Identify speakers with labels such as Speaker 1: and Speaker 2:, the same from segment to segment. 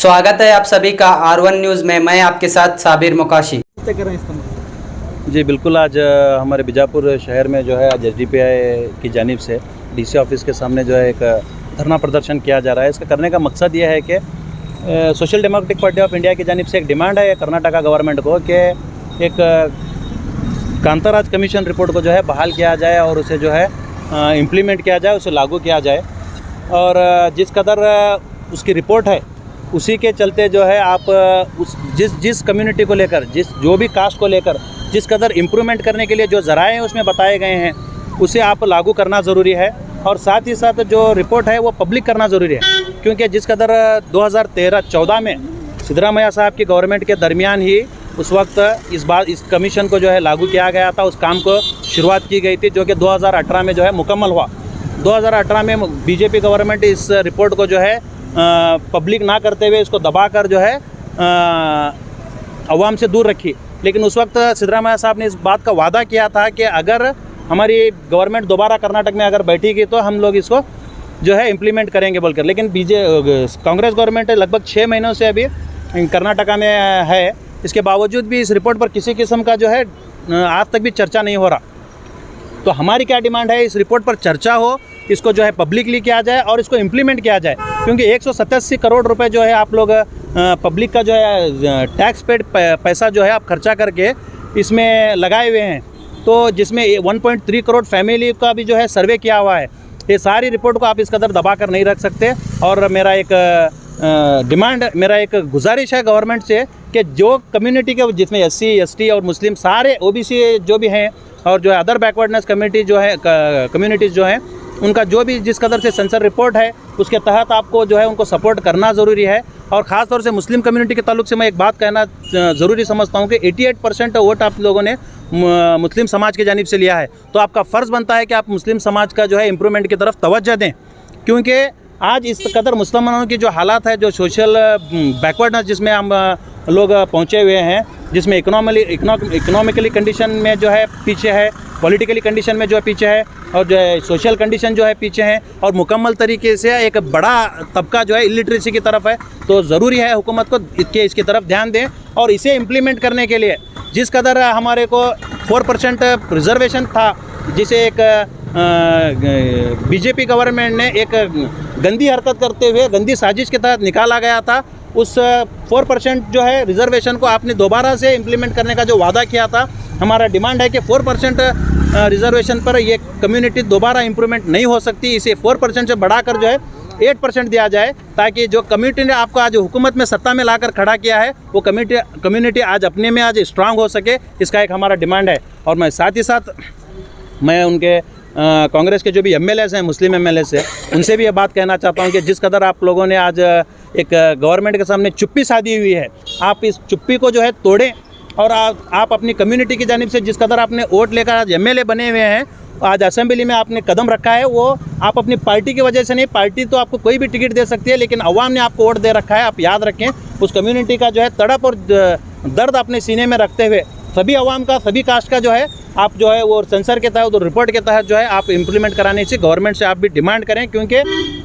Speaker 1: स्वागत है आप सभी का R1 न्यूज़ में। मैं आपके साथ साबिर मुकाशी।
Speaker 2: जी बिल्कुल, आज हमारे बीजापुर शहर में जो है आज SDPI की जानिब से DC ऑफिस के सामने जो है एक धरना प्रदर्शन किया जा रहा है। इसका करने का मकसद ये है कि social democratic party of India की जानिब से एक डिमांड है कर्नाटका गवर्नमेंट को कि एक कांताराज कमीशन रिपोर्ट को जो है बहाल किया जाए और उसे जो है इम्प्लीमेंट किया जाए, उसे लागू किया जाए। और जिस कदर उसकी रिपोर्ट है उसी के चलते जो है आप जिस कम्युनिटी को लेकर जो भी कास्ट को लेकर जिस कदर इम्प्रूवमेंट करने के लिए जो ज़राए हैं उसमें बताए गए हैं उसे आप लागू करना ज़रूरी है। और साथ ही साथ जो रिपोर्ट है वो पब्लिक करना ज़रूरी है, क्योंकि जिस कदर 2013-14 में सिद्धरामैया साहब की गवर्नमेंट के दरमियान ही उस वक्त इस कमीशन को जो है लागू किया गया था, उस काम को शुरुआत की गई थी, जो कि 2018 में जो है मुकम्मल हुआ। 2018 में बीजेपी गवर्नमेंट इस रिपोर्ट को जो है पब्लिक ना करते हुए इसको दबाकर जो है अवाम से दूर रखी। लेकिन उस वक्त सिद्धरामैया साहब ने इस बात का वादा किया था कि अगर हमारी गवर्नमेंट दोबारा कर्नाटक में अगर बैठेगी तो हम लोग इसको जो है इम्प्लीमेंट करेंगे बोलकर। लेकिन कांग्रेस गवर्नमेंट लगभग 6 महीनों से अभी कर्नाटका में है, इसके बावजूद भी इस रिपोर्ट पर किसी किस्म का जो है आज तक भी चर्चा नहीं हो रहा। तो हमारी क्या डिमांड है, इस रिपोर्ट पर चर्चा हो, इसको जो है पब्लिकली किया जाए और इसको इम्प्लीमेंट किया जाए, क्योंकि 187 करोड़ रुपए जो है आप लोग पब्लिक का जो है टैक्स पेड पैसा जो है आप खर्चा करके इसमें लगाए हुए हैं, तो जिसमें 1.3 करोड़ फैमिली का भी जो है सर्वे किया हुआ है। ये सारी रिपोर्ट को आप इस कदर दबा कर नहीं रख सकते। और मेरा एक गुजारिश है गवर्नमेंट से कि जो कम्युनिटी के जिसमें SC, ST और मुस्लिम सारे OBC जो भी हैं और जो है अदर बैकवर्डनेस कम्युनिटीज़ जो हैं उनका जो भी जिस कदर से सेंसर रिपोर्ट है उसके तहत आपको जो है उनको सपोर्ट करना ज़रूरी है। और ख़ास तौर से मुस्लिम कम्युनिटी के ताल्लुक से मैं एक बात कहना ज़रूरी समझता हूँ कि 88% वोट आप लोगों ने मुस्लिम समाज की जानिब से लिया है, तो आपका फ़र्ज़ बनता है कि आप मुस्लिम समाज का जो है इम्प्रूवमेंट की तरफ तवज्जो दें, क्योंकि आज इस कदर मुसलमानों की जो हालात है, जो सोशल बैकवर्डनेस जिसमें हम लोग पहुँचे हुए हैं, जिसमें इकोनॉमिकली कंडीशन में जो है पीछे है, पॉलिटिकली कंडीशन में जो है पीछे है, और जो है सोशल कंडीशन जो है पीछे है, और मुकम्मल तरीके से एक बड़ा तबका जो है इलिटरेसी की तरफ है। तो ज़रूरी है हुकूमत को इसकी तरफ ध्यान दें और इसे इम्प्लीमेंट करने के लिए जिस कदर हमारे को 4% रिजर्वेशन था, जिसे एक बीजेपी गवर्नमेंट ने एक गंदी हरकत करते हुए गंदी साजिश के तहत निकाला गया था, उस 4% जो है रिजर्वेशन को आपने दोबारा से इम्प्लीमेंट करने का जो वादा किया था, हमारा डिमांड है कि 4% रिजर्वेशन पर ये कम्युनिटी दोबारा इम्प्रूवमेंट नहीं हो सकती। इसे 4% से बढ़ाकर जो है 8% दिया जाए, ताकि जो कम्युनिटी ने आपको आज हुकूमत में सत्ता में लाकर खड़ा किया है वो कम्युनिटी आज अपने में आज स्ट्रांग हो सके। इसका एक हमारा डिमांड है। और मैं साथ ही साथ मैं उनके कांग्रेस के जो भी MLAs हैं, मुस्लिम MLAs हैं, उनसे भी ये बात कहना चाहता हूँ कि जिस कदर आप लोगों ने आज एक गवर्नमेंट के सामने चुप्पी साधी हुई है, आप इस चुप्पी को जो है तोड़ें और आप अपनी कम्युनिटी की जानिब से जिस कदर आपने वोट लेकर आज MLA बने हुए हैं, आज असेंबली में आपने कदम रखा है, वो आप अपनी पार्टी की वजह से नहीं, पार्टी तो आपको कोई भी टिकट दे सकती है, लेकिन अवाम ने आपको वोट दे रखा है। आप याद रखें, उस कम्युनिटी का जो है तड़प और दर्द अपने सीने में रखते हुए सभी अवाम का, सभी कास्ट का जो है आप जो है वो सेंसर के तहत और रिपोर्ट के तहत जो है आप इम्प्लीमेंट कराने से गवर्नमेंट से आप भी डिमांड करें, क्योंकि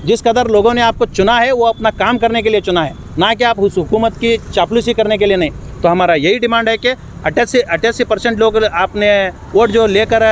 Speaker 2: जिस कदर लोगों ने आपको चुना है वो अपना काम करने के लिए चुना है, ना कि आप उस हुकूमत की चापलूसी करने के लिए नहीं। तो हमारा यही डिमांड है कि 88% लोग आपने वोट जो लेकर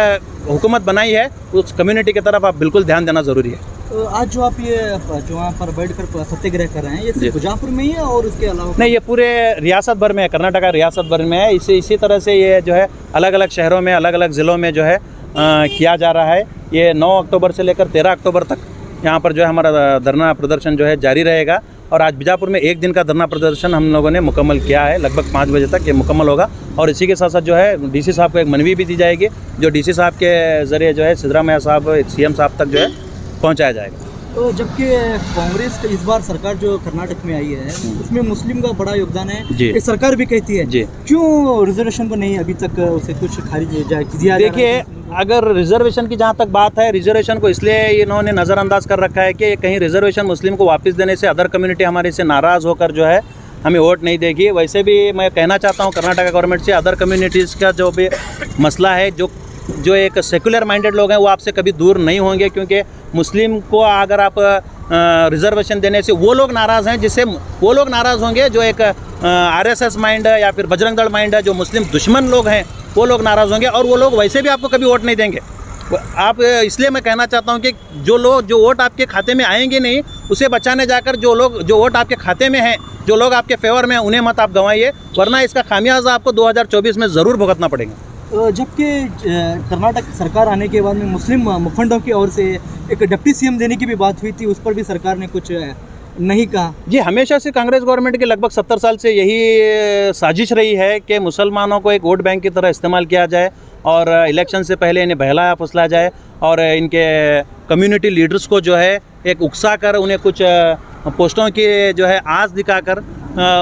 Speaker 2: हुकूमत बनाई है उस कम्युनिटी की तरफ आप बिल्कुल ध्यान देना ज़रूरी है।
Speaker 3: तो आज जो आप ये जो वहाँ पर बैठकर सत्याग्रह कर रहे हैं, ये सिर्फ बीजापुर में ही है और उसके अलावा
Speaker 2: नहीं, ये पूरे रियासत भर में है, कर्नाटका रियासत भर में है। इसी तरह से ये जो है अलग अलग शहरों में, अलग अलग ज़िलों में जो है किया जा रहा है। ये 9 अक्टूबर से लेकर 13 अक्टूबर तक यहाँ पर जो है हमारा धरना प्रदर्शन जो है जारी रहेगा। और आज बीजापुर में 1 दिन का धरना प्रदर्शन हम लोगों ने मुकम्मल किया है, लगभग 5 बजे तक ये मुकम्मल होगा। और इसी के साथ साथ जो है DC साहब को एक मनवी भी दी जाएगी, जो DC साहब के ज़रिए जो है सिद्धरामैया साहब, CM साहब तक जो है पहुँचाया जाएगा।
Speaker 3: तो जबकि कांग्रेस इस बार सरकार जो कर्नाटक में आई है उसमें मुस्लिम का बड़ा योगदान है, ये सरकार भी कहती है, क्यों रिजर्वेशन को नहीं अभी तक उसे कुछ खारिज दिया?
Speaker 2: देखिए, अगर रिजर्वेशन की जहाँ तक बात है, रिजर्वेशन को इसलिए इन्होंने नज़रअंदाज कर रखा है कि कहीं रिजर्वेशन मुस्लिम को वापस देने से अदर कम्युनिटी हमारे से नाराज़ होकर जो है हमें वोट नहीं देगी। वैसे भी मैं कहना चाहता हूँ कर्नाटका गवर्नमेंट से, अदर कम्युनिटीज़ का जो भी मसला है, जो जो एक सेकुलर माइंडेड लोग हैं वो आपसे कभी दूर नहीं होंगे, क्योंकि मुस्लिम को अगर आप रिजर्वेशन देने से वो लोग नाराज़ हैं, जिससे वो लोग नाराज़ होंगे जो एक आरएसएस माइंड है या फिर बजरंग दल माइंड है, जो मुस्लिम दुश्मन लोग हैं वो लोग नाराज़ होंगे, और वो लोग वैसे भी आपको कभी वोट नहीं देंगे। आप इसलिए मैं कहना चाहता हूं कि जो वोट आपके खाते में आएंगे नहीं, उसे बचाने जाकर जो वोट आपके खाते में हैं, जो लोग आपके फेवर में हैं, उन्हें मत आप गंवाइए, वरना इसका खामियाजा आपको 2024 में ज़रूर भुगतना पड़ेगा।
Speaker 3: जबकि कर्नाटक सरकार आने के बाद में मुस्लिम मुखंडों की ओर से एक डिप्टी सीएम देने की भी बात हुई थी, उस पर भी सरकार ने कुछ नहीं कहा।
Speaker 2: जी, हमेशा से कांग्रेस गवर्नमेंट की लगभग 70 साल से यही साजिश रही है कि मुसलमानों को एक वोट बैंक की तरह इस्तेमाल किया जाए और इलेक्शन से पहले इन्हें बहलाया फुसलाया जाए और इनके कम्युनिटी लीडर्स को जो है एक उकसा कर उन्हें कुछ पोस्टों की जो है आस दिखाकर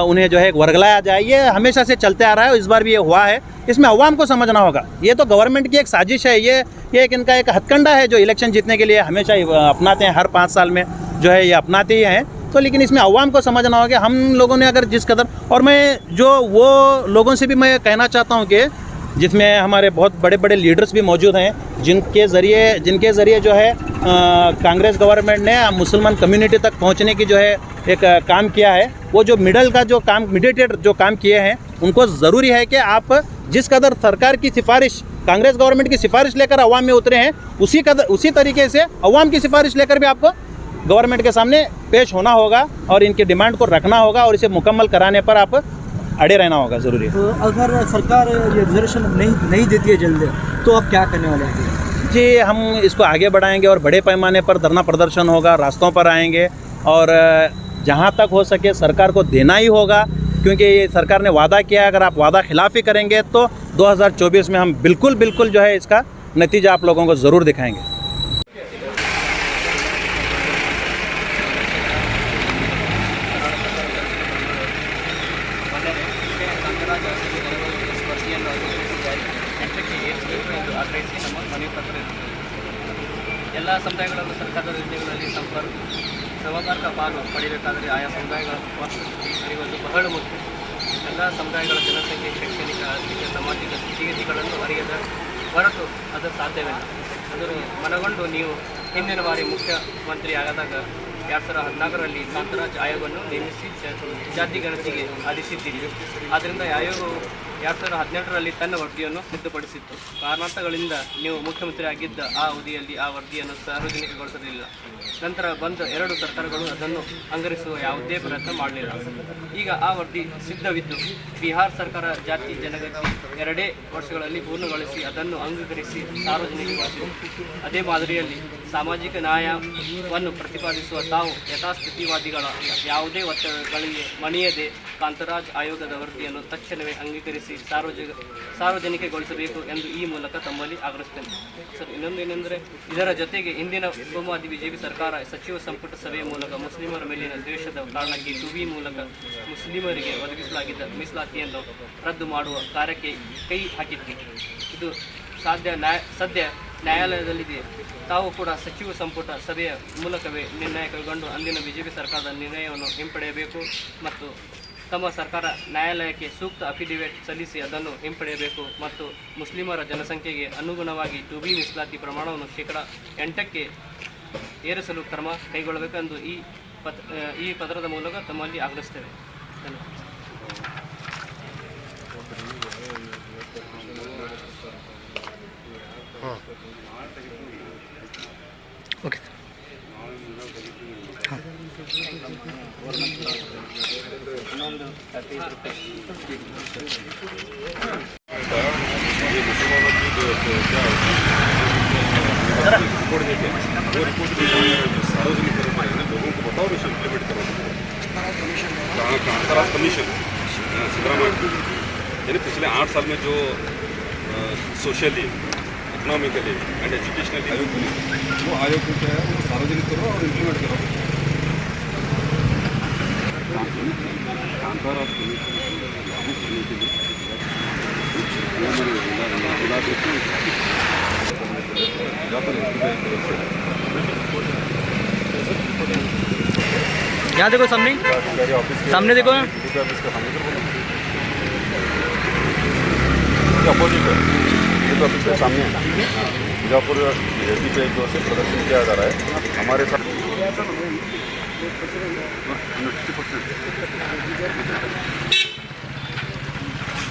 Speaker 2: उन्हें जो है वर्गलाया जाए। ये हमेशा से चलते आ रहा है, इस बार भी ये हुआ है। इसमें अवाम को समझना होगा, ये तो गवर्नमेंट की एक साजिश है, ये एक इनका एक हथकंडा है जो इलेक्शन जीतने के लिए हमेशा अपनाते हैं, हर 5 साल में जो है ये अपनाते ही हैं। तो लेकिन इसमें अवाम को समझना होगा, हम लोगों ने अगर जिस कदर, और मैं जो वो लोगों से भी मैं कहना चाहता हूँ कि जिसमें हमारे बहुत बड़े बड़े लीडर्स भी मौजूद हैं, जिनके ज़रिए जो है कांग्रेस गवर्नमेंट ने मुसलमान कम्युनिटी तक पहुंचने की जो है एक काम किया है, वो जो मिडल का जो काम, मीडिएटर जो काम किए हैं, उनको ज़रूरी है कि आप जिस कदर सरकार की सिफारिश, कांग्रेस गवर्नमेंट की सिफारिश लेकर अवाम में उतरे हैं, उसी तरीके से अवाम की सिफारिश लेकर भी आपको गवर्नमेंट के सामने पेश होना होगा और इनकी डिमांड को रखना होगा और इसे मुकम्मल कराने पर आप अड़े रहना होगा, ज़रूरी है।
Speaker 3: तो अगर सरकार ये रिजर्वेशन नहीं देती है जल्द, तो आप क्या करने वाले हैं?
Speaker 2: जी, हम इसको आगे बढ़ाएंगे और बड़े पैमाने पर धरना प्रदर्शन होगा, रास्तों पर आएंगे और जहाँ तक हो सके सरकार को देना ही होगा, क्योंकि ये सरकार ने वादा किया है। अगर आप वादा खिलाफ़ी करेंगे तो 2024 में हम बिल्कुल जो है इसका नतीजा आप लोगों को ज़रूर दिखाएंगे।
Speaker 4: ಎಲ್ಲ ಸಮುದಾಯಗಳನ್ನು ಸರ್ಕಾರದ ಯೋಜನೆಗಳಲ್ಲಿ ಸರ್ವಕಾರಕ ಪಾಲು ಪಡೆಯಬೇಕಾದರೆ ಆಯಾ ಸಮುದಾಯಗಳ ಅರಿವುದು ಬಹಳ ಮುಖ್ಯ. ಎಲ್ಲ ಸಮುದಾಯಗಳ ಜನಸಂಖ್ಯೆ, ಶೈಕ್ಷಣಿಕ, ಆರ್ಥಿಕ, ಸಾಮಾಜಿಕ ಸ್ಥಿತಿಗತಿಗಳನ್ನು ಅರಿಯದ ಹೊರತು ಅದು ಸಾಧ್ಯವಿಲ್ಲ. ಅದರ ಮನಗೊಂಡು ನೀವು ಹಿಂದಿನ ಬಾರಿ ಮುಖ್ಯಮಂತ್ರಿ ಆದಾಗ 2014ರಲ್ಲಿ ಕಾಂತರಾಜ್ ಆಯೋಗವನ್ನು ನೇಮಿಸಿ ಜಾತಿ ಗಣತಿಗೆ ಆದೇಶಿಸಿದ್ದೀರಿ. ಆದ್ದರಿಂದ ಆಯೋಗವು 2017ರಲ್ಲಿ ತನ್ನ ವರದಿಯನ್ನು ಸಿದ್ಧಪಡಿಸಿತ್ತು. ಕಾರಣಗಳಿಂದ ನೀವು ಮುಖ್ಯಮಂತ್ರಿ ಆಗಿದ್ದ ಆ ಅವಧಿಯಲ್ಲಿ ಆ ವರದಿಯನ್ನು ಸಾರ್ವಜನಿಕಗೊಳಿಸಲಿಲ್ಲ. ನಂತರ ಬಂದ 2 ಸರ್ಕಾರಗಳು ಅದನ್ನು ಅಂಗೀಕರಿಸುವ ಯಾವುದೇ ಪ್ರಯತ್ನ ಮಾಡಲಿಲ್ಲ. ಈಗ ಆ ವರದಿ ಸಿದ್ಧವಿದ್ದು ಬಿಹಾರ ಸರ್ಕಾರ ಜಾತಿ ಜನಗಣತಿ 2 ವರ್ಷಗಳಲ್ಲಿ ಪೂರ್ಣಗೊಳಿಸಿ ಅದನ್ನು ಅಂಗೀಕರಿಸಿ ಸಾರ್ವಜನಿಕಗೊಳಿಸಿದೆ. ಅದೇ ಮಾದರಿಯಲ್ಲಿ ಸಾಮಾಜಿಕ ನ್ಯಾಯವನ್ನು ಪ್ರತಿಪಾದಿಸುವ ತಾವು ಯಥಾಸ್ಥಿತಿವಾದಿಗಳ ಯಾವುದೇ ಒತ್ತಡಗಳಿಗೆ ಮಣಿಯದೆ ಕಾಂತರಾಜ್ ಆಯೋಗದ ವರದಿಯನ್ನು ತಕ್ಷಣವೇ ಅಂಗೀಕರಿಸಿ ಸಾರ್ವಜನಿಕಗೊಳಿಸಬೇಕು ಎಂದು ಈ ಮೂಲಕ ತಮ್ಮಲ್ಲಿ ಆಗ್ರಹಿಸುತ್ತೇನೆ. ಸರ್, ಇನ್ನೊಂದು ಏನೆಂದರೆ, ಇದರ ಜೊತೆಗೆ ಇಂದಿನ ಉಪಮಾದಿ ಬಿಜೆಪಿ ಸರ್ಕಾರ ಸಚಿವ ಸಂಪುಟ ಸಭೆಯ ಮೂಲಕ ಮುಸ್ಲಿಮರ ಮೇಲಿನ ದ್ವೇಷದ ಕಾರಣಕ್ಕೆ 2B ಮೂಲಕ ಮುಸ್ಲಿಮರಿಗೆ ಒದಗಿಸಲಾಗಿದ್ದ ಮೀಸಲಾತಿಯನ್ನು ರದ್ದು ಮಾಡುವ ಕಾರ್ಯಕ್ಕೆ ಕೈ ಹಾಕಿತ್ತು. ಇದು ಸದ್ಯ ನ್ಯಾಯಾಲಯದಲ್ಲಿದೆ. ತಾವು ಕೂಡ ಸಚಿವ ಸಂಪುಟ ಸಭೆಯ ಮೂಲಕವೇ ನಿರ್ಣಯ ಕೈಗೊಂಡು ಅಂದಿನ ಬಿಜೆಪಿ ಸರ್ಕಾರದ ನಿರ್ಣಯವನ್ನು ಹಿಂಪಡೆಯಬೇಕು ಮತ್ತು ತಮ್ಮ ಸರ್ಕಾರ ನ್ಯಾಯಾಲಯಕ್ಕೆ ಸೂಕ್ತ ಅಫಿಡವಿಟ್ ಸಲ್ಲಿಸಿ ಅದನ್ನು ಹಿಂಪಡೆಯಬೇಕು ಮತ್ತು ಮುಸ್ಲಿಮರ ಜನಸಂಖ್ಯೆಗೆ ಅನುಗುಣವಾಗಿ 2B ಮೀಸಲಾತಿ ಪ್ರಮಾಣವನ್ನು %8ಕ್ಕೆ ಏರಿಸಲು ಕ್ರಮ ಕೈಗೊಳ್ಳಬೇಕೆಂದು ಈ ಪತ್ರದ ಮೂಲಕ ತಮ್ಮಲ್ಲಿ ಆಗ್ರಹಿಸುತ್ತೇವೆ.
Speaker 3: ಓಕೆ.
Speaker 5: कांतराज कमीशन सिद्धरामैया यानी पिछले 8 साल में जो सोशली, इकोनॉमिकली एंड एजुकेशनली आयोग बने, वो आयोग को क्या है, वो सार्वजनिक करो और इम्प्लीमेंट करो. कांतराज कमीशन लागू करने के लिए
Speaker 3: यहाँ देखो, सामने देखो ना,
Speaker 5: अपोजिट है. ये तो डिस्ट्रिक्ट ऑफिस के सामने बीजापुर एसडी पे जो से प्रदर्शन किया जा रहा है हमारे साथ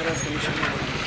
Speaker 5: 50%।